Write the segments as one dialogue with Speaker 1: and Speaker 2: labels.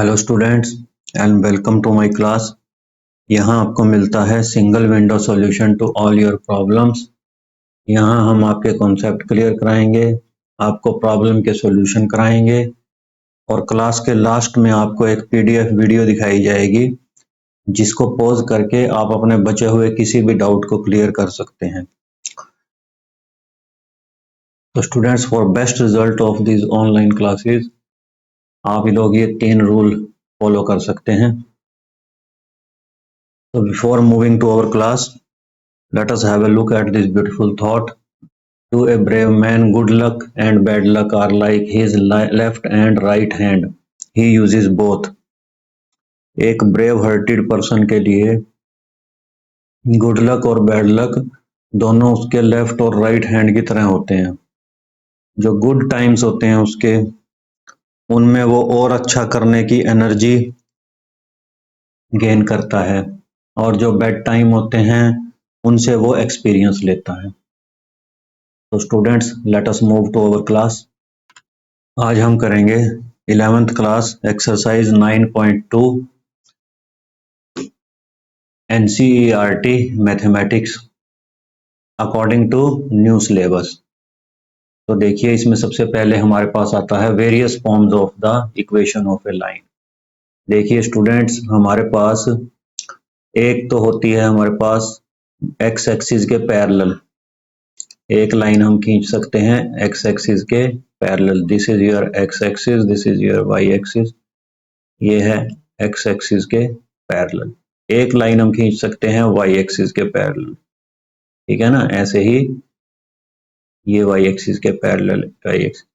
Speaker 1: Hello students and welcome to my class. यहाँ आपको मिलता है single window solution to all your problems. यहाँ हम आपके कॉन्सेप्ट क्लियर कराएंगे, आपको प्रॉब्लम के सॉल्यूशन कराएंगे और क्लास के लास्ट में आपको एक पीडीएफ वीडियो दिखाई जाएगी जिसको पॉज करके आप अपने बचे हुए किसी भी डाउट को क्लियर कर सकते हैं। तो students, for best result of this online classes आप लोग ये 3 रूल फॉलो कर सकते हैं। So before moving to our class, let us have a look at this beautiful thought. To a brave man, good luck and bad luck are like his left and right hand. He uses both. एक brave hearted person के लिए good luck और bad luck दोनों उसके left और right hand की तरह होते हैं। जो गुड टाइम्स होते हैं उसके उनमें वो और अच्छा करने की एनर्जी गेन करता है और जो बैड टाइम होते हैं उनसे वो एक्सपीरियंस लेता है। तो students, let us move to our class. आज हम करेंगे 11th class exercise 9.2 NCERT mathematics according to new syllabus. तो देखिए, इसमें सबसे पहले हमारे पास आता है various forms of the equation of a line. देखिए स्टूडेंट्स, हमारे पास एक तो होती है हमारे पास एक्स एक्सिस के पैरेलल, एक लाइन हम खींच सकते हैं एक्स एक्सिस के parallel. This is your X axis, this is your Y axis, ये है एक्स एक्सिस के पैरेलल। एक लाइन हम खींच सकते हैं वाई एक्सिस के पैरेलल, ठीक है ना। ऐसे ही ये वाई एक्सिस के पैरेलल वाई एक्सिस,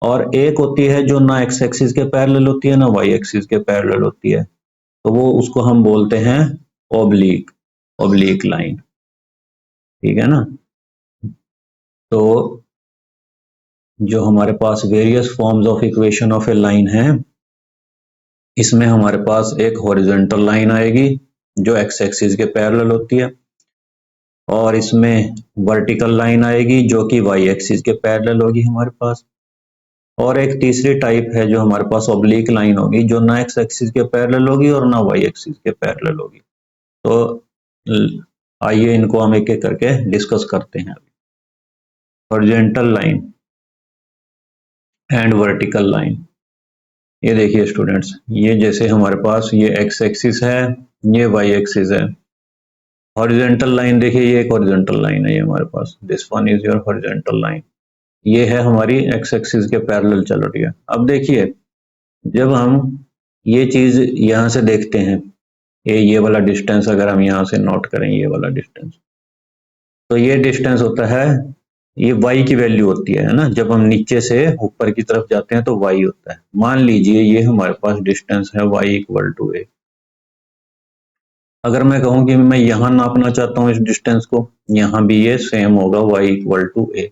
Speaker 1: और एक होती है जो ना एक्स एक्सिस के पैरेलल होती है ना वाई एक्सिस के पैरेलल होती है, तो वो उसको हम बोलते हैं ओब्लिक, ओब्लिक लाइन, ठीक है ना। तो जो हमारे पास various forms of equation of a line है, इसमें हमारे पास एक हॉरिजॉन्टल लाइन आएगी जो एक्स एक्सिस के पैरेलल होती है, और इसमें वर्टिकल लाइन आएगी जो कि वाई एक्सिस के पैरेलल होगी हमारे पास, और एक तीसरी टाइप है जो हमारे पास ऑब्लिक लाइन होगी जो ना एक्स एक्सिस के पैरेलल होगी और ना वाई एक्सिस के पैरेलल होगी। तो आइए इनको हम एक एक करके डिस्कस करते हैं। Horizontal line and vertical line. ये देखिए स्टूडेंट्स, ये जैसे हमारे पास ये एक्स एक्सिस है, ये वाई एक्सिस है। हॉरिजॉन्टल लाइन देखिए, ये एक हॉरिजॉन्टल लाइन है ये हमारे पास, this one is your horizontal line, ये है हमारी एक्स एक्सिस के पैरेलल चल रही है। अब देखिए, जब हम ये चीज यहाँ से देखते हैं, ये वाला डिस्टेंस अगर हम यहाँ से नोट करें, ये वाला डिस्टेंस, तो ये डिस्टेंस होता है, ये y की वैल्यू होती है ना। जब हम नीचे से ऊपर की तरफ जाते हैं तो y होता है। मान लीजिए ये हमारे पास डिस्टेंस है y इक्वल टू a। अगर मैं कहूं कि मैं यहां नापना चाहता हूं इस डिस्टेंस को, यहां भी ये सेम होगा y इक्वल टू a।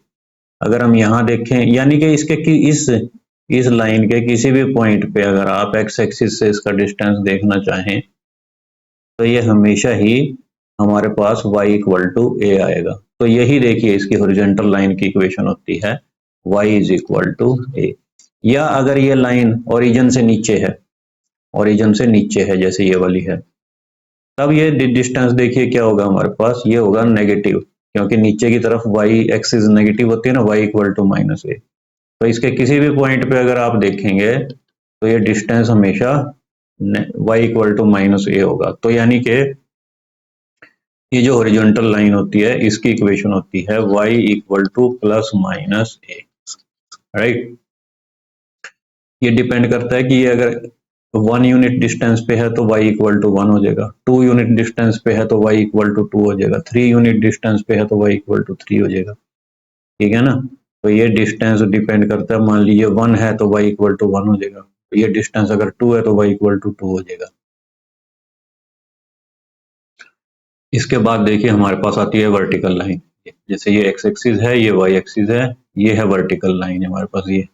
Speaker 1: अगर हम यहां देखें, यानी कि इसके कि इस लाइन के किसी भी पॉइंट पे अगर आप एक्स एक्सिस से इसका डिस्टेंस देखना चाहें तो ये हमेशा ही हमारे पास y इक्वल टू a आएगा। तो यही देखिए इसकी हॉरिजॉन्टल लाइन की इक्वेशन होती है y is equal to a। या अगर ये लाइन ओरिजिन से नीचे है, ओरिजिन से नीचे है जैसे ये वाली है, तब ये डिस्टेंस देखिए क्या होगा हमारे पास, ये होगा नेगेटिव, क्योंकि नीचे की तरफ y एक्सिस नेगेटिव होती है ना, y equal to minus a। तो इसके किसी भी पॉइंट पे अगर आप देखेंगे तो ये डिस्टेंस हमेशा y equal to minus a होगा। तो यानी कि ये जो हॉरिजॉन्टल लाइन होती है इसकी इक्वेशन होती है y equal to plus minus a, right. ये डिपेंड करता है कि ये अगर 1 यूनिट डिस्टेंस पे है तो y इक्वल टू 1 हो जाएगा, 2 यूनिट डिस्टेंस पे है तो y इक्वल टू 2 हो जाएगा, 3 यूनिट डिस्टेंस पे है तो y इक्वल टू 3 हो जाएगा, ठीक है ना। तो ये डिस्टेंस डिपेंड करता है, मान लीजिए 1 है तो y इक्वल टू 1 हो जाएगा, तो ये डिस्टेंस अगर 2 है तो y इक्वल टू 2 हो जाएगा। इसके बाद देखिए हमारे पास आती है वर्टिकल लाइन। जैसे ये एक्स एक्सिस है, ये वाई एक्सिस है, ये है वर्टिकल लाइन हमारे पास। ये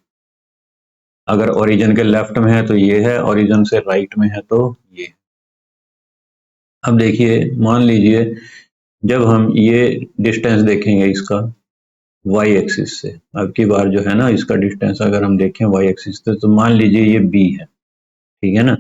Speaker 1: अगर ओरिजिन के लेफ्ट में है तो ये है, ओरिजिन से राइट में है तो ये। अब देखिए, मान लीजिए जब हम ये डिस्टेंस देखेंगे इसका वाई एक्सिस से, अब की बार जो है ना इसका डिस्टेंस अगर हम देखें वाई एक्सिस से, तो मान लीजिए ये बी है, ठीक है ना।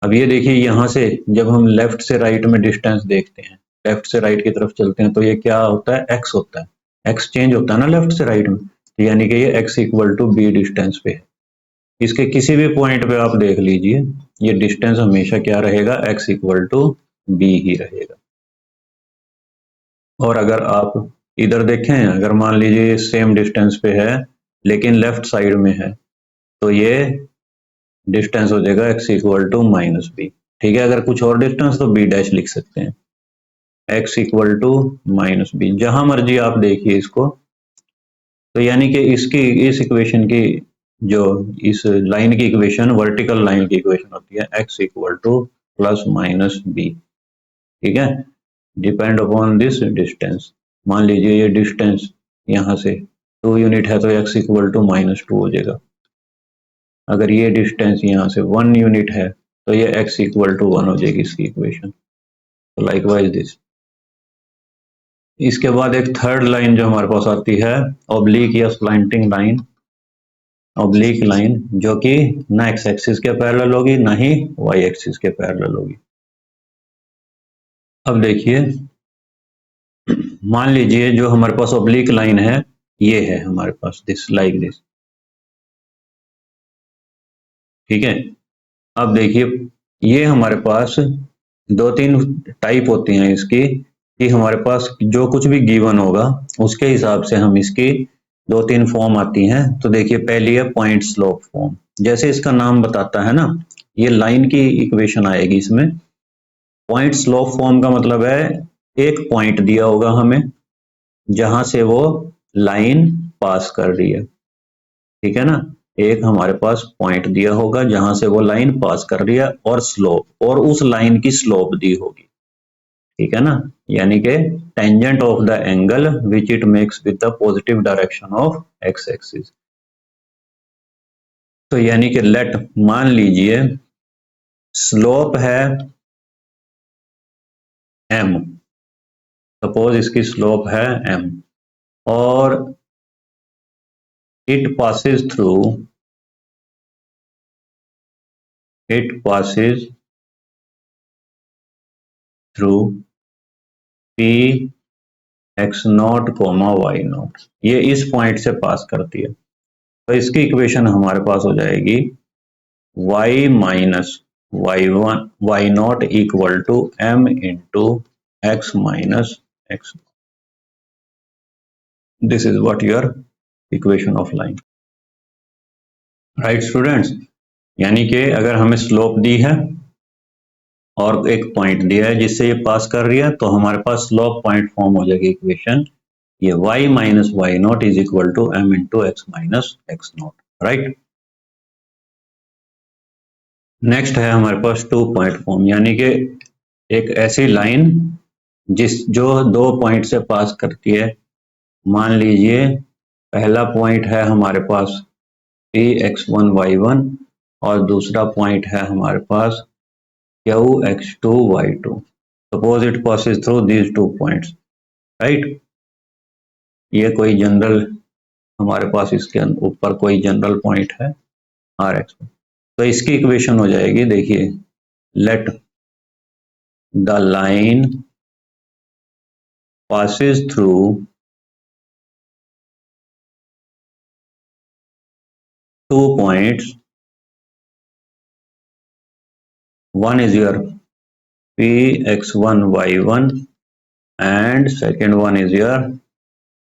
Speaker 1: अब ये देखिए यहाँ से जब हम लेफ्ट से राइट में डिस्टेंस देखते हैं, लेफ्ट से राइट की तरफ चलते हैं, तो ये क्या होता है, एक्स होता है, एक्स चेंज होता है ना लेफ्ट से राइट में, तो यानी कि ये X equal to B distance पे है। इसके किसी भी पॉइंट पे आप देख लीजिए, ये डिस्टेंस हमेशा क्या रहेगा, एक्स इक्वल टू बी ही रहेगा। और अगर आप इधर देखें, अगर मान लीजिए सेम डिस्टेंस पे है लेकिन लेफ्ट साइड में है, तो ये डिस्टेंस हो जाएगा X equal to minus B. ठीक है, अगर कुछ और डिस्टेंस तो बी डैश लिख सकते हैं, X equal to minus B, जहां मर्जी आप देखिए इसको। तो यानी कि इसकी इस इक्वेशन की जो इस लाइन की इक्वेशन वर्टिकल लाइन की इक्वेशन होती है X equal to plus minus B. ठीक है, डिपेंड अपॉन दिस डिस्टेंस। मान लीजिए ये डिस्टेंस यहाँ से 2 यूनिट है तो एक्स इक्वल टू माइनस 2 हो जाएगा। अगर ये डिस्टेंस यहाँ से 1 यूनिट है तो ये x इक्वल टू 1 हो जाएगी इसकी इक्वेशन। तो लाइकवाइज दिस। इसके बाद एक थर्ड लाइन जो हमारे पास आती है, ऑब्लिक या स्लैंटिंग लाइन, ऑब्लिक लाइन जो कि ना x एक्सिस के पैरेलल होगी ना ही y एक्सिस के पैरेलल होगी। अब देखिए, मान लीजिए जो हमारे पास ऑब्लिक लाइन है ये है हमारे पास दिस लाइक दिस। ठीक है, अब देखिए ये हमारे पास दो तीन टाइप होती हैं इसकी, कि हमारे पास जो कुछ भी गिवन होगा उसके हिसाब से हम इसकी दो तीन फॉर्म आती हैं। तो देखिए पहली है पॉइंट स्लोप फॉर्म, जैसे इसका नाम बताता है ना, ये लाइन की इक्वेशन आएगी इसमें। पॉइंट स्लोप फॉर्म का मतलब है एक पॉइंट दिया होगा हमें जहां से वो लाइन पास कर रही है। ठीक है ना, एक हमारे पास पॉइंट दिया होगा जहां से वो लाइन पास कर रही है और स्लोप, और उस लाइन की स्लोप दी होगी। ठीक है ना, यानी कि tangent of the angle which it makes with the positive direction of X axis. तो यानी कि लेट मान लीजिए स्लोप है m, सपोज इसकी स्लोप है m, और it passes through p x nought comma y nought, ये इस पॉइंट से पास करती है। तो इसकी इक्वेशन हमारे पास हो जाएगी y minus y naught equal to m into x minus x. This is what your equation of line. Right students, यानी कि अगर हमें स्लोप दी है और एक पॉइंट दिया है जिससे ये पास कर रही है, तो हमारे पास स्लोप पॉइंट फॉर्म हो जाएगी इक्वेशन, ये y minus y naught is equal to m into x minus x naught. Right, next है हमारे पास 2 पॉइंट फॉर्म, यानी कि एक ऐसी लाइन जो दो पॉइंट से पास करती है। मान लीजिए पहला पॉइंट है हमारे पास Px1y1 और दूसरा पॉइंट है हमारे पास Qx2y2। Suppose it passes through these 2 points, right. ये कोई जनरल हमारे पास इसके ऊपर कोई जनरल पॉइंट है Rx। तो इसकी इक्वेशन हो जाएगी, देखिए let the line passes through two points, one is your Px1y1 and second one is your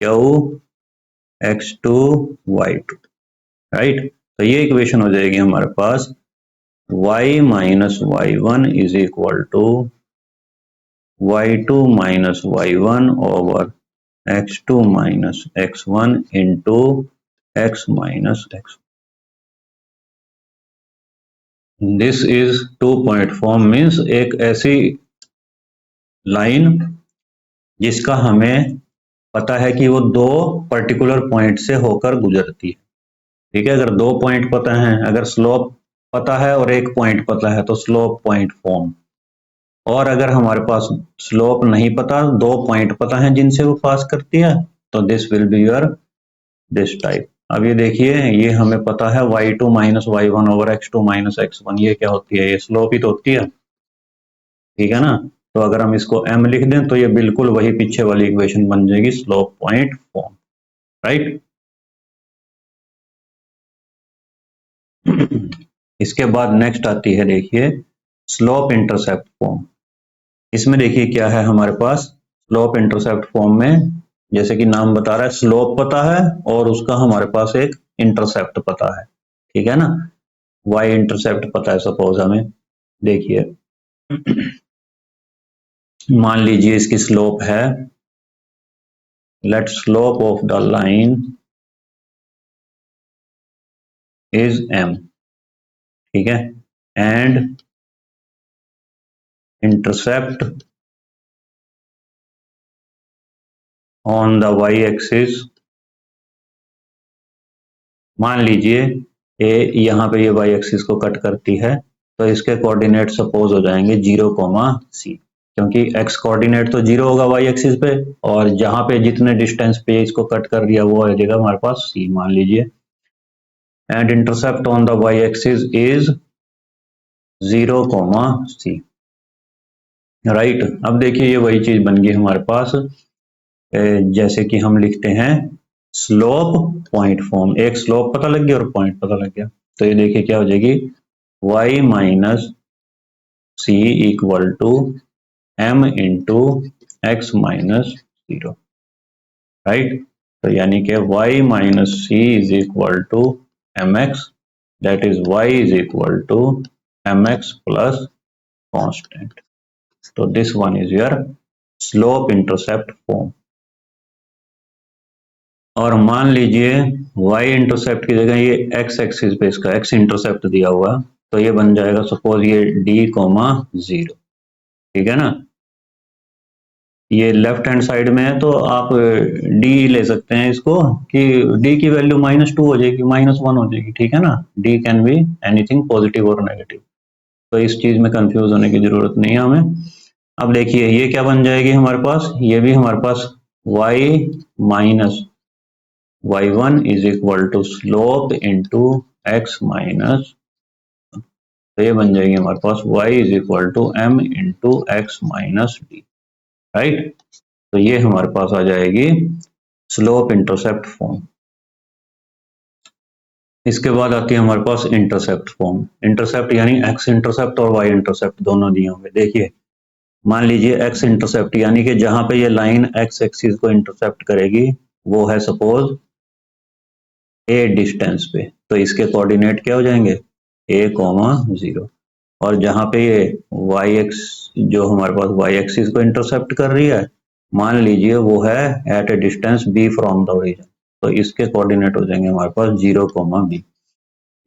Speaker 1: Qx2y2, right. तो ये इक्वेशन हो जाएगी हमारे पास y minus y one is equal to y2 minus y one over x2 minus x1 into x minus x। This is 2 point form, means एक ऐसी line जिसका हमें पता है कि वो दो पर्टिकुलर पॉइंट से होकर गुजरती है। ठीक है, अगर दो पॉइंट पता है, अगर स्लोप पता है और एक पॉइंट पता है तो स्लोप पॉइंट फॉर्म। और अगर हमारे पास स्लोप नहीं पता, दो पॉइंट पता है जिनसे वो पास करती है, तो this will be your this type. अब ये देखिए, ये हमें पता है y2 minus y1 over x2 minus x1, ये क्या होती है, ये स्लोप ही तो होती है, ठीक है ना। तो अगर हम इसको m लिख दें तो ये बिल्कुल वही पीछे वाली इक्वेशन बन जाएगी, स्लोप पॉइंट फॉर्म, राइट। इसके बाद नेक्स्ट आती है, देखिए, स्लोप इंटरसेप्ट फॉर्म। इसमें देखिए क्या है हमारे पास, स्लोप इंटरसेप्ट फॉर्म में जैसे कि नाम बता रहा है, स्लोप पता है और उसका हमारे पास एक इंटरसेप्ट पता है, ठीक है ना। वाई इंटरसेप्ट पता है सपोज हमें, देखिए मान लीजिए इसकी स्लोप है, let slope of the line is m, ठीक है, and intercept on the y axis, मान लीजिए ए यहाँ पे ये y एक्सिस को कट करती है, तो इसके कोऑर्डिनेट सपोज हो जाएंगे 0,c, क्योंकि x कोऑर्डिनेट तो 0 होगा y एक्सिस पे, और जहां पे जितने डिस्टेंस पे इसको कट कर दिया वो आ जाएगा हमारे पास c, मान लीजिए, and intercept on the y axis is 0,c, right. अब देखिए ये वही चीज बन गई हमारे पास, जैसे कि हम लिखते हैं स्लोप पॉइंट फॉर्म, एक स्लोप पता लग गया और पॉइंट पता लग गया, तो ये देखिए क्या हो जाएगी, y minus C equal to m into x minus 0, right. तो यानी कि y minus C is equal to M X, that is y is equal to M X plus constant. तो this one is your slope intercept form. और मान लीजिए y intercept की जगह ये x एक्सिस पे इसका x इंटरसेप्ट दिया हुआ, तो ये बन जाएगा सपोज ये d,0, ठीक है ना। ये लेफ्ट हैंड साइड में है तो आप d ले सकते हैं इसको, कि d की वैल्यू -2 हो जाएगी, -1 हो जाएगी, ठीक है ना। d can be anything positive और नेगेटिव, तो इस चीज में कंफ्यूज होने की जरूरत नहीं है हमें। अब देखिए ये क्या बन जाएगी हमारे पास, ये भी हमारे पास y minus y1 is equal to slope into x minus, तो ये बन जाएगी हमारे पास y is equal to m into x minus d, right. तो ये हमारे पास आ जाएगी स्लोप इंटरसेप्ट फॉर्म। इसके बाद आती है हमारे पास इंटरसेप्ट फॉर्म। इंटरसेप्ट यानी एक्स इंटरसेप्ट और वाई इंटरसेप्ट दोनों दिए होंगे। देखिए मान लीजिए एक्स इंटरसेप्ट यानी कि जहां पे ये लाइन एक्स एक्सिस को इंटरसेप्ट करेगी वो है सपोज ए डिस्टेंस पे, तो इसके कोऑर्डिनेट क्या हो जाएंगे, a,0, और जहां पे ये वाई एक्स जो हमारे पास वाई एक्सिस को इंटरसेप्ट कर रही है, मान लीजिए वो है at a distance b from the origin, तो इसके कोऑर्डिनेट हो जाएंगे हमारे पास 0,b,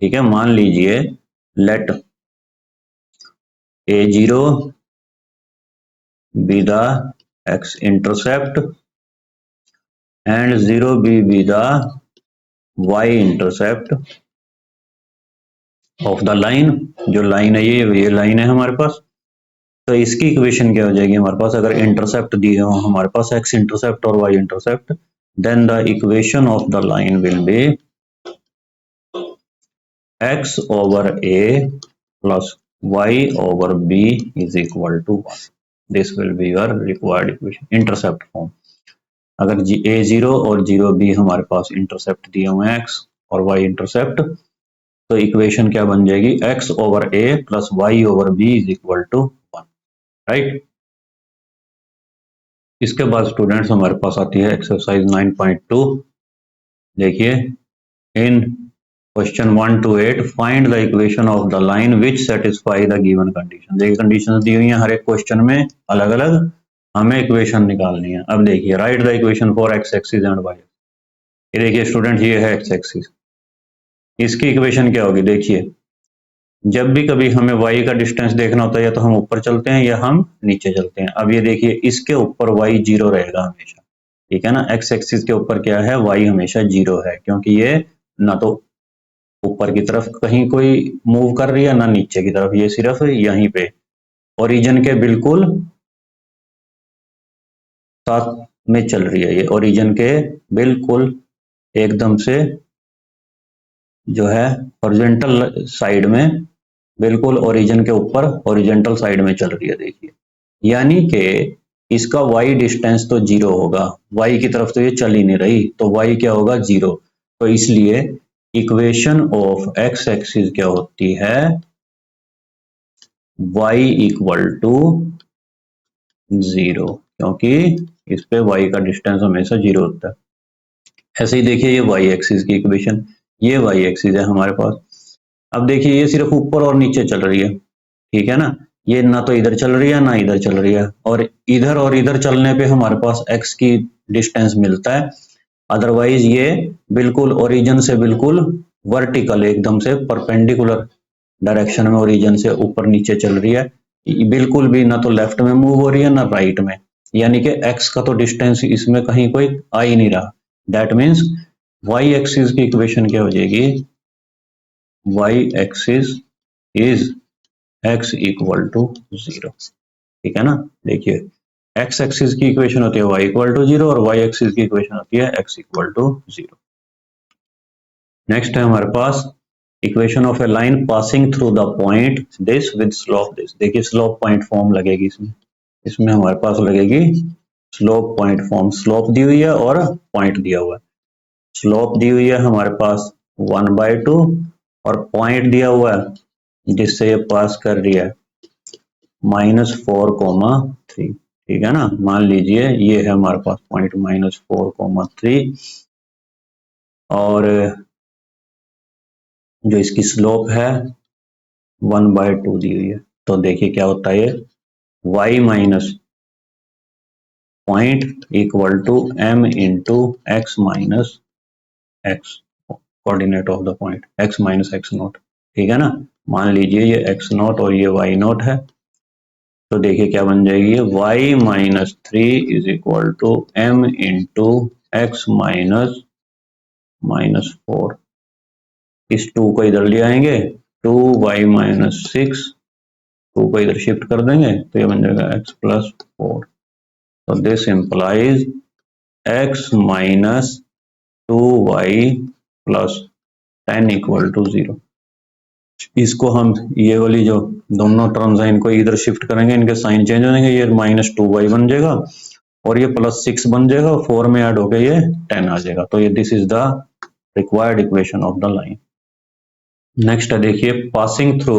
Speaker 1: ठीक है। मान लीजिए late a0 be the x intercept and 0b be the y intercept of the line, जो लाइन है ये लाइन है हमारे पास। तो इसकी इक्वेशन क्या हो जाएगी हमारे पास, अगर इंटरसेप्ट दिए हो हमारे पास x इंटरसेप्ट और y intercept, then the equation of the line will be x over a plus y over b is equal to 1. This will be your required equation, intercept form। अगर a0 और 0b हमारे पास intercept दिए हुए हैं x और y intercept, तो equation क्या बन जाएगी, x over a plus y over b is equal to 1, right. इसके बाद स्टूडेंट्स हमारे पास आती है एक्सरसाइज 9.2। देखिए in question 1 to 8 find the equation of the line which satisfy the given condition. देखिए कंडीशन दी हुई है हर एक क्वेश्चन में अलग अलग, हमें इक्वेशन निकालनी है। अब देखिए right the equation for x axis and y. ये देखिए स्टूडेंट ये है एक्स एक्सिस, इसकी इक्वेशन क्या होगी, देखिए जब भी कभी हमें y का डिस्टेंस देखना होता है या तो हम ऊपर चलते हैं या हम नीचे चलते हैं। अब ये देखिए इसके ऊपर y 0 रहेगा हमेशा, ठीक है ना। x एक्सिस के ऊपर क्या है, y हमेशा 0 है, क्योंकि ये ना तो ऊपर की तरफ कहीं कोई मूव कर रही है ना नीचे की तरफ, ये सिर्फ यहीं पे ओरिजिन के बिल्कुल साथ में चल रही है, ये ओरिजिन के बिल्कुल एकदम से जो है हॉरिजॉन्टल साइड में, बिल्कुल ओरिजिन के ऊपर हॉरिजॉन्टल साइड में चल रही है। देखिए यानी कि इसका y डिस्टेंस तो जीरो होगा, y की तरफ तो ये चल ही नहीं रही, तो y क्या होगा, जीरो। तो इसलिए इक्वेशन ऑफ x एक्सिस क्या होती है, y इक्वल टू जीरो, क्योंकि इस पे y का डिस्टेंस हमेशा जीरो होता है। ऐसे ही देखिए ये y एक्सिस की इक्वेशन, ये y एक्सिस है हमारे पास। अब देखिए ये सिर्फ ऊपर और नीचे चल रही है, ठीक है ना, ये ना तो इधर चल रही है ना इधर चल रही है, और इधर चलने पे हमारे पास x की डिस्टेंस मिलता है। अदरवाइज ये बिल्कुल ओरिजिन से बिल्कुल वर्टिकल, एकदम से परपेंडिकुलर डायरेक्शन में ओरिजिन से ऊपर नीचे चल रही है, बिल्कुल भी ना तो लेफ्ट में मूव हो रही है ना राइट में, यानी कि x का तो डिस्टेंस इसमें कहीं कोई आ ही नहीं रहा। दैट मीन्स y एक्सिस की इक्वेशन क्या हो जाएगी, y axis is x equal to zero, ठीक है ना। देखिए x एक्सिस की इक्वेशन होती है y इक्वल टू जीरो, और y एक्सिस की इक्वेशन होती है x equal to zero. Next है हमारे पास equation of a line passing through the point this with slope this. देखिए स्लोप पॉइंट फॉर्म लगेगी इसमें, इसमें हमारे पास लगेगी स्लोप पॉइंट फॉर्म। स्लोप दी हुई है और पॉइंट दिया हुआ है। स्लोप दी हुई है हमारे पास 1/2, और पॉइंट दिया हुआ है जिससे ये पास कर रही है -4,3, ठीक है ना। मान लीजिए ये है हमारे पास पॉइंट -4,3, और जो इसकी स्लोप है 1/2 दी हुई है। तो देखिए क्या होता है, ये y minus point equal to m into x minus x, coordinate of the point x minus x naught, ठीक है ना। मान लीजिए ये x नॉट और ये y नॉट है, तो देखिए क्या बन जाएगी, y minus 3 is equal to m into x minus -4। इस 2 को इधर ले आएंगे, 2y माइनस 6, 2 को इधर शिफ्ट कर देंगे तो ये बन जाएगा x प्लस 4। तो this implies x minus 2y plus 10 equal to 0। इसको हम ये वाली जो दोनों टर्म्स हैं इनको इधर शिफ्ट करेंगे, इनके साइन चेंज हो जाएंगे, ये -2y बन जाएगा और ये +6 बन जाएगा, 4 में ऐड होकर ये 10 आ जाएगा। तो ये this is the required equation of the line. Next है देखिए passing through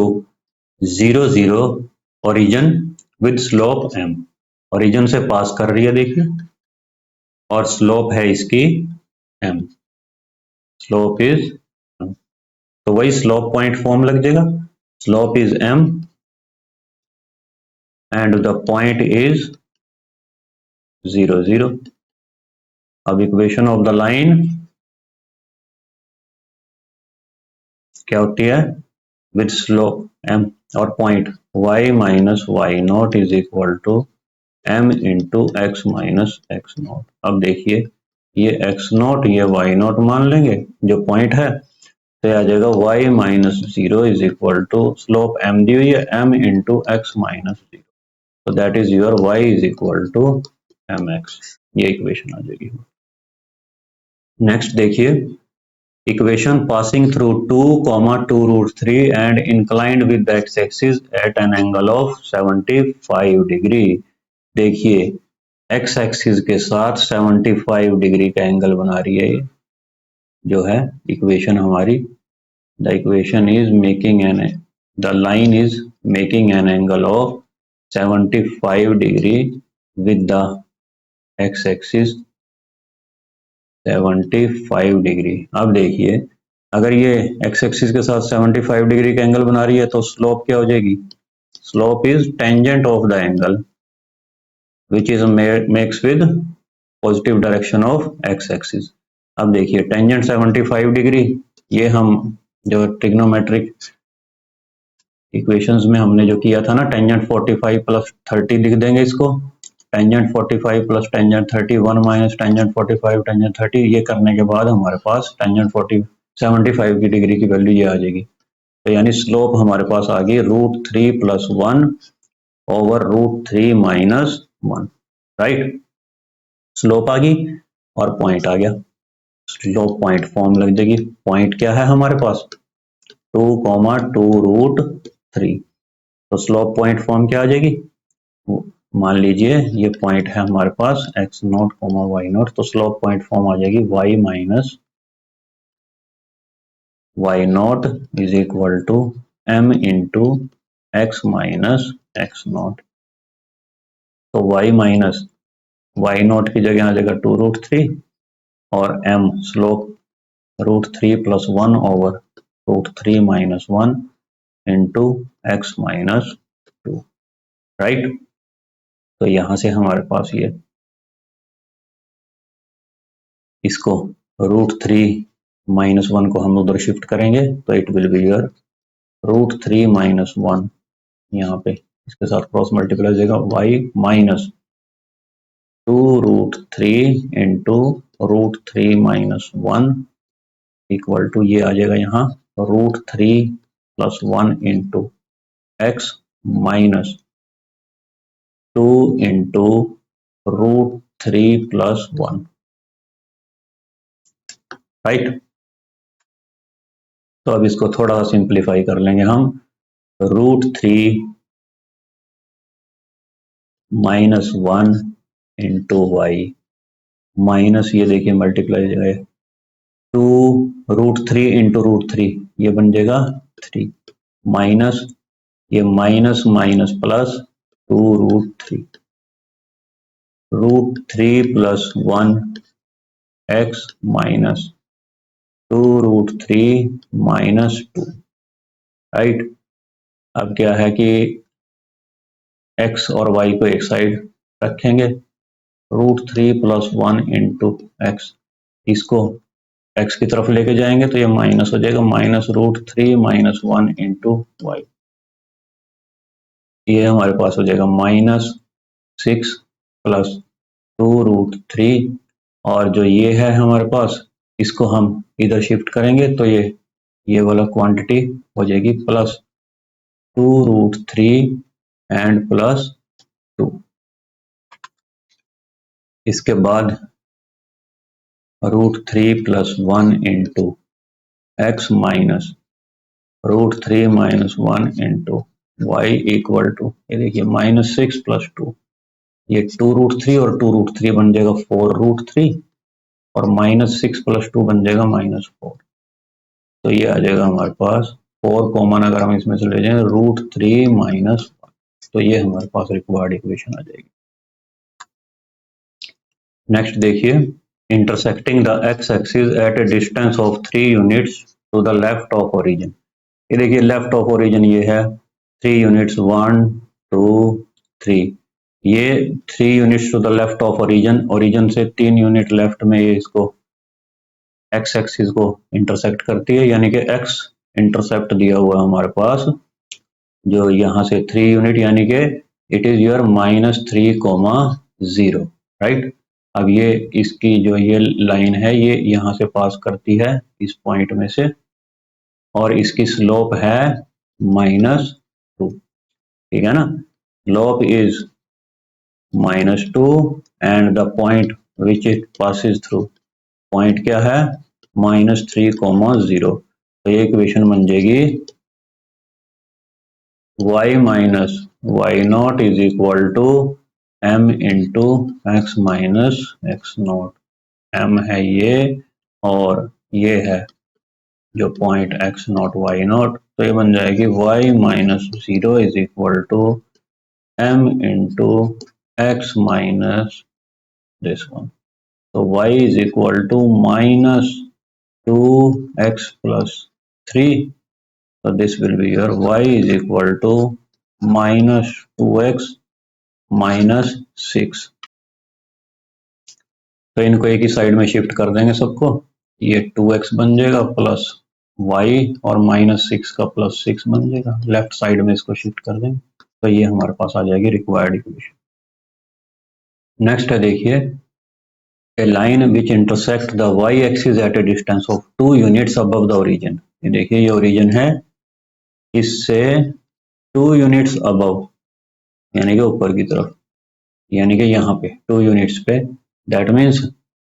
Speaker 1: 0 0 origin with slope m। Origin से पास कर रही है देखिए, और स्लोप है इसकी m, स्लोप इज m। तो वही स्लोप पॉइंट फॉर्म लग जाएगा, slope is m and the point is 0 0। अब इक्वेशन ऑफ द लाइन क्या होती है, विद स्लोप m और point y minus y naught is equal to m into x minus x naught. अब देखिए ये x नॉट ये y नॉट मान लेंगे जो पॉइंट है, तो आ जाएगा y minus 0 is equal to slope m दी हुई है m इंटू एक्स माइनस 0, तो that is your y is equal to mx। ये इक्वेशन आ जाएगी। नेक्स्ट देखिए equation passing through 2,2√3 and inclined with the x axis at an angle of 75 degree. देखिए x axis के साथ 75 डिग्री का angle बना रही है, ये जो है इक्वेशन हमारी। The equation is making an the line is making an angle of 75 degree with the x axis 75 degree. अब देखिए अगर ये x एक्सिस के साथ 75 डिग्री का एंगल बना रही है तो स्लोप क्या हो जाएगी, slope is tangent of the angle which is makes with positive direction of x axis. अब देखिए टेंजेंट 75 डिग्री, ये हम जो ट्रिग्नोमेट्रिक इक्वेशंस में हमने जो किया था ना, टेंजेंट 45 प्लस 30 लिख देंगे इसको, tangent 45 plus tangent 30 1 minus tangent 45 tangent 30, ये करने के बाद हमारे पास टेंजेंट 75 की डिग्री की वैल्यू ये आ जाएगी। तो यानी स्लोप हमारे पास आ गई √3 + 1 ओवर √3 - 1, राइट। स्लोप आ गई और पॉइंट आ गया। स्लोप पॉइंट फॉर्म लग जाएगी। पॉइंट क्या है हमारे पास 2,2√3। तो स्लोप पॉइंट फॉर्म क्या आ जाएगी, मान लीजिए ये पॉइंट है हमारे पास x0, y0, तो स्लोप पॉइंट फॉर्म आ जाएगी y minus y0 is equal to m into x minus x0। तो y माइनस y0 की जगह आ जाएगा 2√3 और m slope √3 plus 1 over √3 minus 1 into x minus 2, right. तो यहां से हमारे पास ये इसको √3 माइनस 1 को हम उधर शिफ्ट करेंगे तो it will be your √3 minus 1, यहाँ पे इसके साथ क्रॉस मल्टीप्लाई हो जाएगा y minus 2√3 into √3 minus 1 equal to ये आ जाएगा यहाँ √3 plus 1 into x minus 2 into √3 plus 1, right. तो अब इसको थोड़ा सिंप्लीफाई कर लेंगे हम, √3 माइनस 1 इंटू वाई माइनस ये देखिए मल्टीप्लाई हो जाएगा 2√3 इंटू √3 ये बन जाएगा 3 माइनस ये minus minus plus 2√3 √3 plus 1 x minus 2√3 minus 2, right. अब क्या है कि x और y को एक साइड रखेंगे, √3 प्लस 1 इंटू एक्स, इसको x की तरफ लेके जाएंगे तो ये माइनस हो जाएगा, माइनस √3 माइनस 1 इंटू वाई, ये हमारे पास हो जाएगा माइनस 6 प्लस 2√3 और जो ये है हमारे पास इसको हम इधर शिफ्ट करेंगे तो ये वाला क्वांटिटी हो जाएगी प्लस 2√3 एंड प्लस 2। इसके बाद √3 plus 1 into x minus √3 minus 1 into y equal to ये देखिए माइनस 6 प्लस 2, ये 2√3 और 2√3 बन जाएगा 4√3 और माइनस 6 प्लस 2 बन जाएगा माइनस 4। तो ये आ जाएगा हमारे पास 4 कॉमन अगर हम इसमें से ले जाएं √3 माइनस 1, तो ये हमारे पास रिक्वायर्ड इक्वेशन आ जाएगी। नेक्स्ट देखिए, intersecting the x axis at a distance of 3 units to the left of origin. ये देखिए लेफ्ट ऑफ ओरिजिन ये है 3 यूनिट्स 1 2 3, ये 3 units to the left of origin, origin से 3 यूनिट लेफ्ट में ये इसको एक्स एक्सिस को इंटरसेक्ट करती है, यानी कि एक्स इंटरसेप्ट दिया हुआ है हमारे पास जो यहाँ से 3 यूनिट यानी कि इट इज योर -3,0, राइट। अब ये इसकी जो ये लाइन है ये यहाँ से पास करती है इस पॉइंट में से और इसकी स्लोप है -2, ठीक है ना। Slope is -2 and the point which it passes through, point क्या है -3,0। तो ये इक्वेशन बन जाएगी y minus y0 is equal to m into x minus x0। m है ये और ये है जो पॉइंट x0 y0, तो ये बन जाएगी y minus 0 is equal to m into x minus this one. तो y is equal to -2x plus 3, so this will be your y is equal to -2x minus 6। तो इनको एक ही side में shift कर देंगे सबको, ये 2x बन जाएगा प्लस y और -6 का प्लस 6 बन जाएगा, लेफ्ट साइड में इसको शिफ्ट कर देंगे तो ये हमारे पास आ जाएगी रिक्वायर्ड इक्वेशन। नेक्स्ट है देखिए, a line which intersect the y axis at a distance of 2 units above the origin. ये देखिए ये ओरिजिन है, इससे 2 यूनिट्स अबव यानी कि ऊपर की तरफ, यानी कि यहाँ पे 2 यूनिट्स पे, दैट मीन्स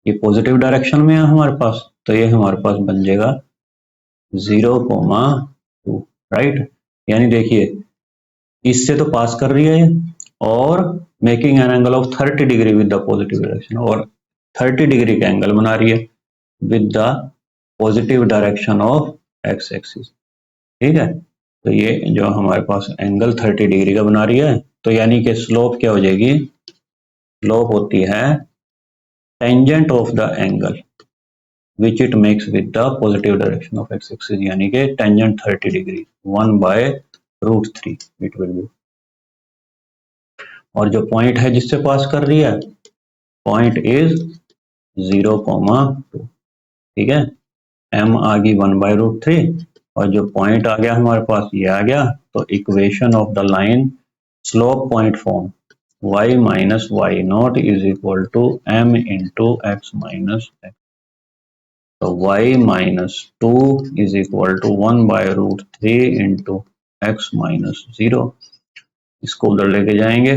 Speaker 1: ये पॉजिटिव डायरेक्शन में है हमारे पास, तो ये हमारे पास बन जाएगा 0,2, राइट। यानी देखिए इससे तो पास कर रही है और making an angle of 30 degree with the positive direction, और 30 डिग्री का एंगल बना रही है with the positive direction of X axis. ठीक है, तो ये जो हमारे पास एंगल 30 डिग्री का बना रही है, तो यानी कि स्लोप क्या हो जाएगी, स्लोप होती है tangent of the angle which it makes with the positive direction of X axis, यानी कि tangent 30 degree 1/√3 it will be. और जो पॉइंट है जिससे पास कर रही है, पॉइंट इज 0,2। ठीक है, m आ गई 1/√3 और जो पॉइंट आ गया हमारे पास ये आ गया, तो equation of the line slope point form y minus y naught is equal to m into x minus x. तो y minus 2 is equal to 1/√3 into x minus 0। इसको उधर लेके जाएंगे,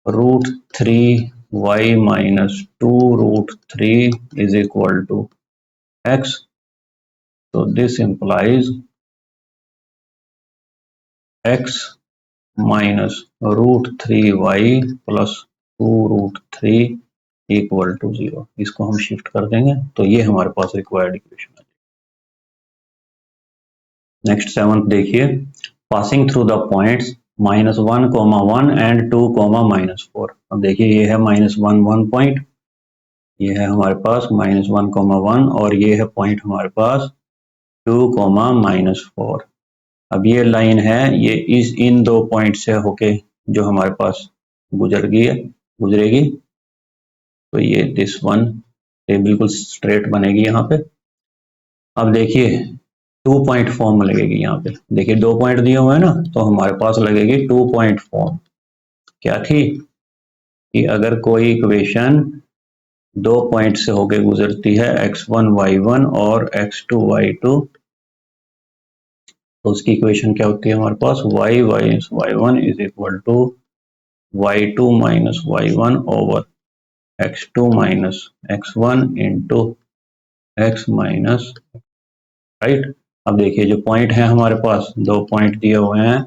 Speaker 1: √3 y minus 2√3 is equal to x. So this implies x minus √3y plus 2√3 equal to 0। इसको हम shift कर देंगे तो ये हमारे पास रिक्वायर्ड इक्वेशन है। नेक्स्ट 7th देखिए, passing through the points -1,1 and 2,-4। अब देखिए ये है -1 1 पॉइंट, ये है हमारे पास -1,1 और ये है पॉइंट हमारे पास 2,-4। अब ये लाइन है, ये इन दो पॉइंट से होके जो हमारे पास गुजरेगी, तो ये दिस वन ये बिल्कुल स्ट्रेट बनेगी यहाँ पे। अब देखिए 2 पॉइंट फॉर्म लगेगी यहाँ पे, देखिए 2 पॉइंट दिए हुए हैं ना, तो हमारे पास लगेगी 2 पॉइंट फॉर्म। क्या थी कि अगर कोई इक्वेशन 2 पॉइंट से होके गुजरती है x1 y1 और x2 y2, तो उसकी इक्वेशन क्या होती है हमारे पास, y minus y1 is equal to y2 minus y1 over x2 minus x1 into x minus, right. अब देखिए जो पॉइंट है हमारे पास, 2 पॉइंट दिए हुए हैं,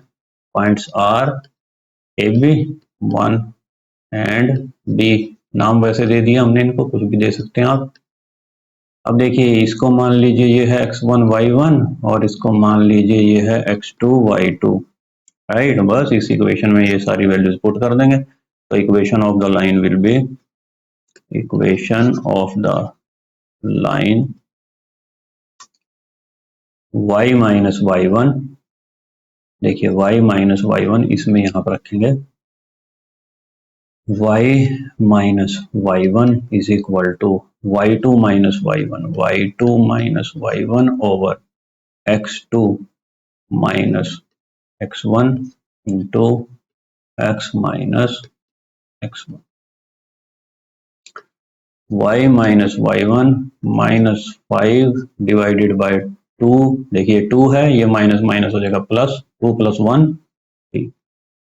Speaker 1: points are A B 1 and B, नाम वैसे दे दिया हमने इनको, कुछ भी दे सकते हैं आप। अब देखिए इसको मान लीजिए ये है x1 y1 और इसको मान लीजिए ये है x2 y2, राइट। बस इस इक्वेशन में ये सारी वैल्यूज पुट कर देंगे, तो equation of the line will B, equation of the line y minus y1, देखिए y माइनस y1 इसमें यहाँ पर रखेंगे, y minus y1 is equal to y2 minus y1 over x2 minus x1 into x minus x1, y minus y1 minus 5 divided by 2, देखिए 2 है, ये minus minus हो जाएगा प्लस, 2 + 1 3,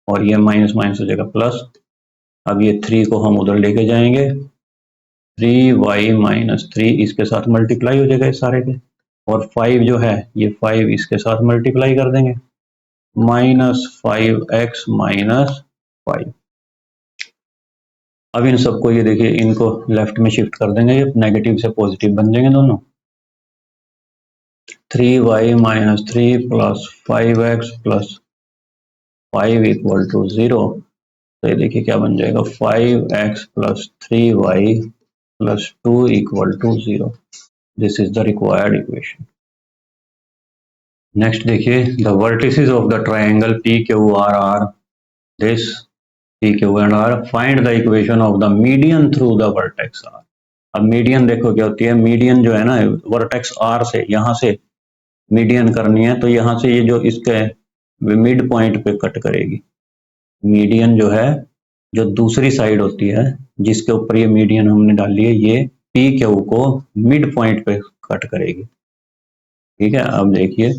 Speaker 1: और ये माइनस माइनस हो जाएगा प्लस। अब ये 3 को हम उधर लेके जाएंगे, 3y माइनस 3 इसके साथ मल्टीप्लाई हो जाएगा इस सारे के, और 5 जो है ये 5 इसके साथ मल्टीप्लाई कर देंगे, -5x माइनस 5। अब इन सबको ये देखिए इनको लेफ्ट में शिफ्ट कर देंगे, ये नेगेटिव से पॉजिटिव बन जाएंगे दोनों, 3y minus 3 plus 5x plus 5 equal to 0। तो ये देखिए क्या बन जाएगा, 5x plus 3y plus 2 equal to 0। This is the required equation. Next देखिए, the vertices of the triangle P Q R R this, P Q and R, find the equation of the median through the vertex R. अब median देखो क्या होती है, median जो है ना vertex are से, यहाँ से मीडियन करनी है, तो यहाँ से ये जो इसके मिड पॉइंट पे कट करेगी। मीडियन जो है जो दूसरी साइड होती है जिसके ऊपर ये मीडियन हमने डाली है, ये पी क्यू को मिड पॉइंट पे कट करेगी। ठीक है, अब देखिए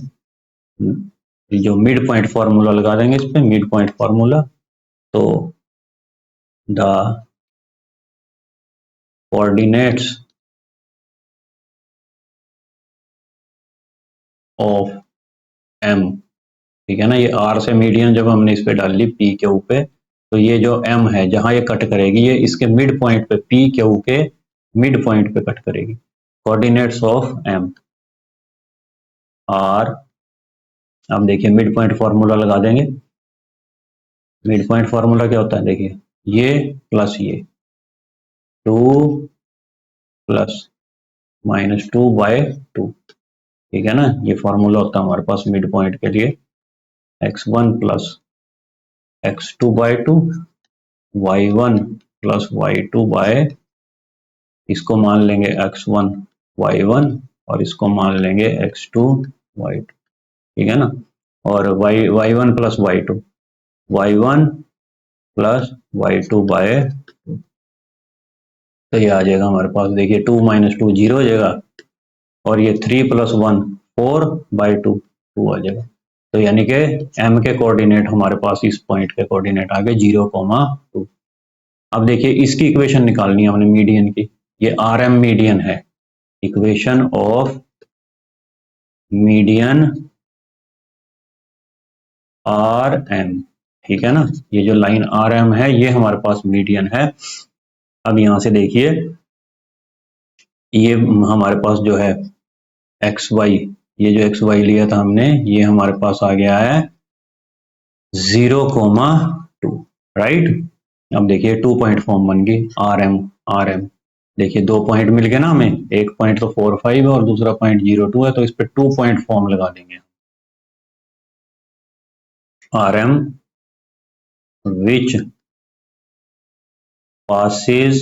Speaker 1: जो मिड पॉइंट फार्मूला लगा देंगे इस पे, मिड पॉइंट फार्मूला, तो द कोऑर्डिनेट्स ऑफ एम, ठीक है ना। ये आर से मीडियन जब हमने इस पे डाल ली पी क्यू पे, तो ये जो एम है जहां ये कट करेगी ये इसके मिड पॉइंट पे पी क्यू के मिड पॉइंट पे कट करेगी। कोऑर्डिनेट्स ऑफ एम आर, अब देखिए मिड पॉइंट फॉर्मूला लगा देंगे। मिड पॉइंट फॉर्मूला क्या होता है, देखिए ये प्लस ये 2 प्लस -2/2, ठीक है ना। ये फॉर्मूला होता है हमारे पास मिड पॉइंट के लिए, x1 plus x2/2, y1 plus y2 इसको मान लेंगे x1 y1 और इसको मान लेंगे x2 y2, ठीक है ना। और y1 plus y2 y1 plus y2/2, तो ये आ जाएगा हमारे पास, देखिए 2 - 2 0 हो जाएगा, और ये 3 + 1 4/2 2 आ जाएगा। तो यानी कि m के कोऑर्डिनेट हमारे पास इस पॉइंट के कोऑर्डिनेट आ गए 0,2। अब देखिए इसकी इक्वेशन निकालनी है हमने मीडियन की, ये RM मीडियन है। इक्वेशन ऑफ मीडियन RM, ठीक है ना। ये जो लाइन RM है ये हमारे पास मीडियन है। अब यहां से देखिए ये हमारे पास जो है XY, ये जो XY लिया था हमने, ये हमारे पास आ गया है 0,2, राइट। अब देखिए 2 पॉइंट फॉर्म बन गई RM। देखिए 2 पॉइंट मिल गए ना हमें, एक पॉइंट तो 4 5 है और दूसरा पॉइंट 0 2 है, तो इस पे 2 पॉइंट फॉर्म लगा देंगे। RM which passes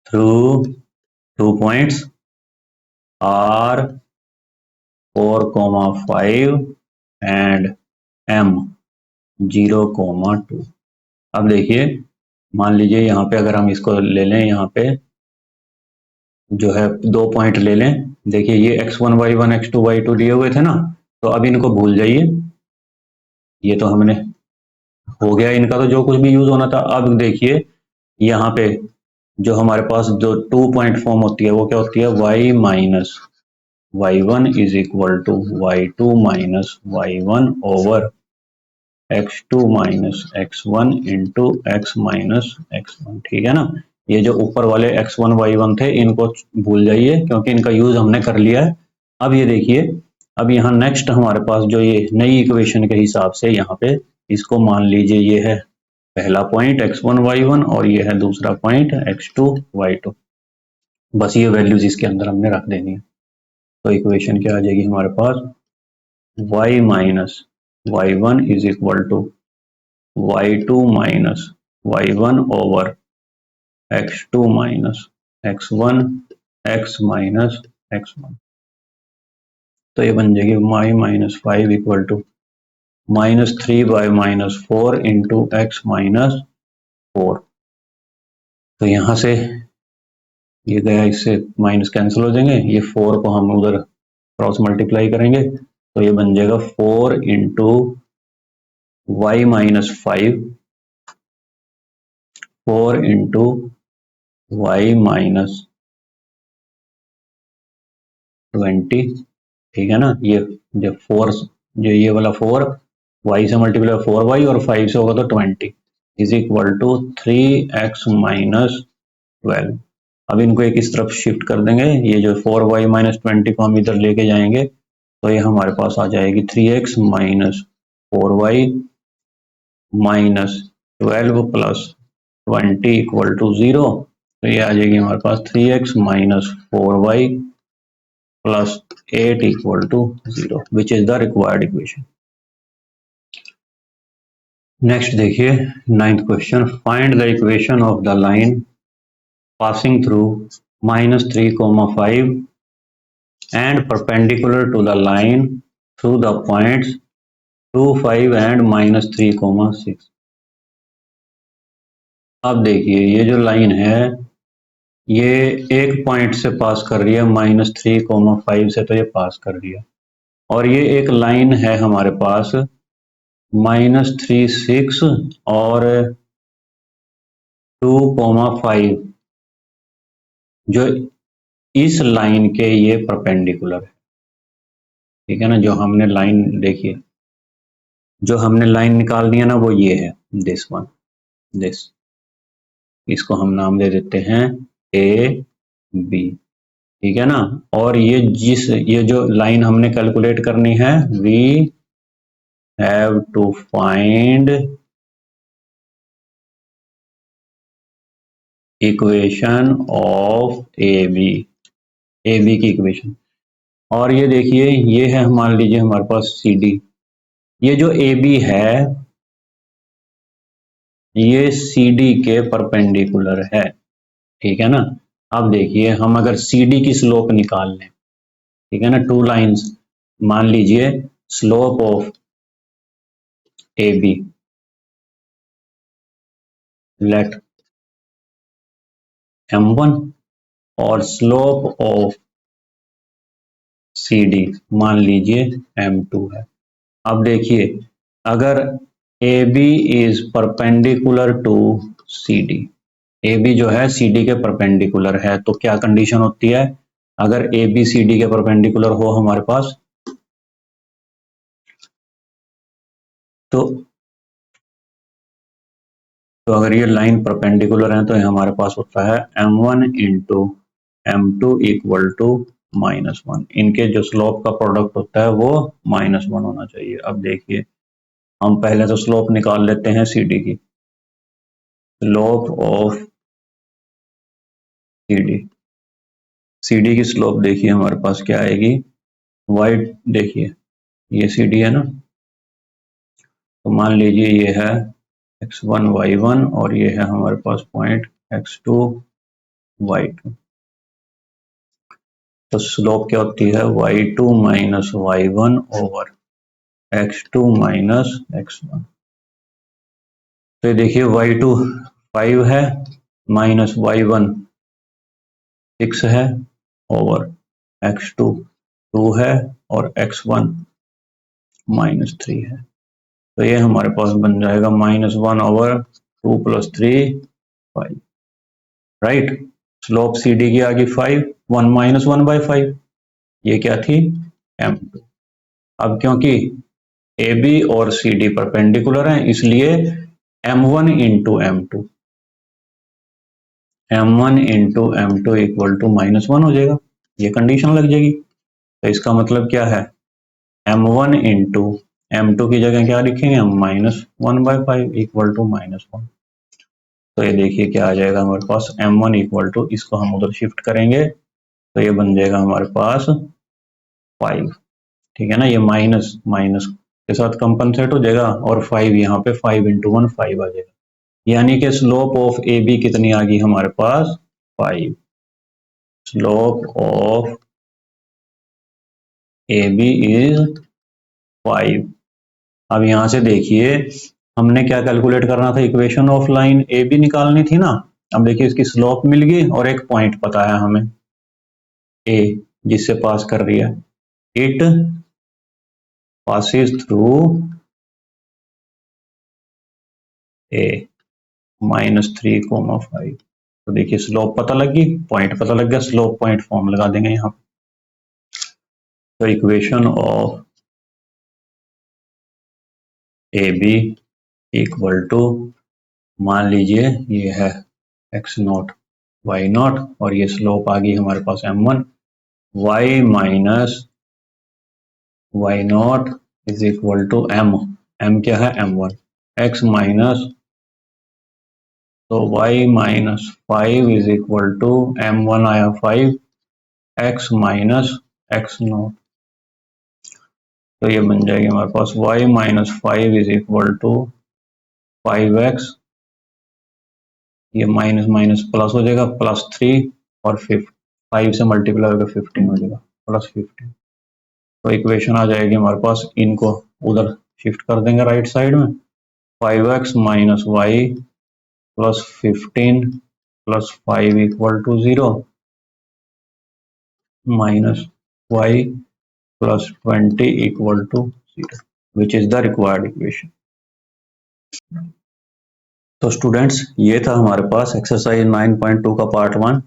Speaker 1: through 2 points R 4,5 and M 0,2। अब देखिए मान लीजिए यहाँ पे अगर हम इसको ले लें, यहाँ पे जो है 2 पॉइंट ले लें, देखिए ये x1 y1 x2 y2 दिए हुए थे ना, तो अब इनको भूल जाइए, ये तो हमने हो गया इनका, तो जो कुछ भी यूज होना था। अब देखिए यहाँ पे जो हमारे पास जो 2 पॉइंट फॉर्म होती है वो क्या होती है, y minus y1 is equal to y2 minus y1 over x2 minus x1 into x minus x1, ठीक है ना। ये जो ऊपर वाले x1 y1 थे इनको भूल जाइए क्योंकि इनका यूज हमने कर लिया है। अब ये देखिए, अब यहाँ नेक्स्ट हमारे पास जो ये नई इक्वेशन के हिसाब से यहाँ पे इसको मान लीजिए ये है पहला पॉइंट x1 y1 और ये है दूसरा पॉइंट x2 y2। बस ये वैल्यूज इसके अंदर हमने रख देनी है, तो इक्वेशन क्या आ जाएगी हमारे पास, y minus y1 is equal to y2 minus y1 over x2 minus x1 x minus x1। तो ये बन जाएगी y minus 5 equal to -3/-4 into x minus 4। तो यहाँ से ये गया, इससे माइनस कैंसिल हो जाएंगे, ये 4 को हम उधर क्रॉस मल्टीप्लाई करेंगे तो ये बन जाएगा 4 into y minus 5, 4 into y minus 20, ठीक है ना। ये जब 4 जो ये वाला 4 y से मल्टीप्लाई 4y और 5 से होगा तो 20 is equal to 3x minus 12। अब इनको एक इस तरफ शिफ्ट कर देंगे, ये जो 4y माइनस 20 को हम इधर लेके जाएंगे तो ये हमारे पास आ जाएगी 3x minus 4y minus 12 plus 20 equal to 0। तो ये आ जाएगी हमारे पास 3x minus 4y plus 8 equal to 0, which is the required equation. Next देखिए 9th question, find the equation of the line passing through -3,5 and perpendicular to the line through the points 2, 5 and -3,6। अब देखिए ये जो line है ये एक point से पास कर रही है -3,5 से, तो ये पास कर रही है, और ये एक लाइन है हमारे पास -3,6 और 2,5 जो इस लाइन के ये परपेंडिकुलर है, ठीक है ना। जो हमने लाइन देखिए, जो हमने लाइन निकाल दी है ना, वो ये है, दिस वन, दिस, इसको हम नाम दे देते हैं ए बी, ठीक है ना। और ये जो लाइन हमने कैलकुलेट करनी है, we have to find equation of A B की इक्वेशन। और ये देखिए, ये है, मान लीजिए हमारे पास सी डी, ये जो ए बी है ये सी डी के परपेंडिकुलर है, ठीक है ना। अब देखिए, हम अगर सी डी की स्लोप निकाल लें, ठीक है ना, टू लाइंस, मान लीजिए slope of A B, let m1, और स्लोप ऑफ सी डी मान लीजिए m2 है। अब देखिए, अगर A B is perpendicular to C D, A B जो है सी डी के परपेंडिकुलर है, तो क्या कंडीशन होती है, अगर ए बी सी डी के परपेंडिकुलर हो हमारे पास, तो अगर ये लाइन परपेंडिकुलर है तो हमारे पास होता है m1 into m2 equal to -1। इनके जो स्लोप का प्रोडक्ट होता है वो -1 होना चाहिए। अब देखिए, हम पहले तो स्लोप निकाल लेते हैं सी डी की, slope of C D, C D की स्लोप देखिए हमारे पास क्या आएगी, वाई, देखिए ये सी डी है ना, तो मान लीजिए ये है x1 y1 और ये है हमारे पास पॉइंट x2 y2, तो स्लोप क्या होती है, y2 minus y1 over x2 minus x1। तो ये देखिए, y2 5 है, माइनस y1 6 है, ओवर x2 2 है, और x1 -3 है। तो ये हमारे पास बन जाएगा -1 over 2 + 3 5, right. Slope C D की आ गई 5, 1 - 1/5, ये क्या थी, m2। अब क्योंकि ए बी और सी डी परपेंडिकुलर हैं, इसलिए m1 into m2, m1 into m2 equal to -1 हो जाएगा, ये कंडीशन लग जाएगी। तो इसका मतलब क्या है, m1 इंटू m2 की जगह क्या लिखेंगे हम, -1/5 इक्वल टू -1। तो ये देखिए क्या आ जाएगा हमारे पास, m1 इक्वल टू, इसको हम उधर शिफ्ट करेंगे तो ये बन जाएगा हमारे पास 5, ठीक है ना। ये माइनस माइनस के साथ कंपनसेट हो जाएगा, और 5 यहाँ पे 5 इंटू 1 5 आ जाएगा, यानी कि स्लोप ऑफ ए बी कितनी आ गई हमारे पास, 5। Slope of A B is 5। अब यहां से देखिए, हमने क्या कैलकुलेट करना था, equation of line A B निकालनी थी ना। अब देखिए, इसकी स्लोप मिल गई और एक पॉइंट पता है हमें ए, जिससे पास कर रही है, इट passes through a -3,5। तो देखिए स्लोप पता लग गई, पॉइंट पता लग गया, स्लोप पॉइंट फॉर्म लगा देंगे यहाँ। तो equation of A B equal to, मान लीजिए ये है x0 y0, और ये स्लोप आ गई हमारे पास m1, y minus y0 is equal to m क्या है, m1, x माइनस, तो y minus 5 is equal to m1 आया 5, x माइनस x0। तो ये बन जाएगी हमारे पास y minus 5 is equal to 5x, ये माइनस माइनस प्लस हो जाएगा, +3, और 5 से मल्टीप्लाई होकर 15 हो जाएगा, +15। तो इक्वेशन आ जाएगी हमारे पास, इनको उधर शिफ्ट कर देंगे राइट साइड में, 5x minus y plus 15 plus 5 equal to 0, minus y plus 20 equal to 0, which is the required equation. तो स्टूडेंट्स, ये था हमारे पास एक्सरसाइज 9.2 का पार्ट 1।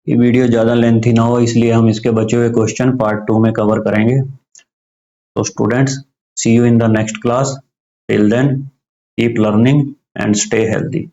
Speaker 1: ये वीडियो ज़्यादा लेंथी ना हो, इसलिए हम इसके बचे हुए क्वेश्चन पार्ट 2 में कवर करेंगे। तो students, see you in the next class. Till then, keep learning and stay healthy.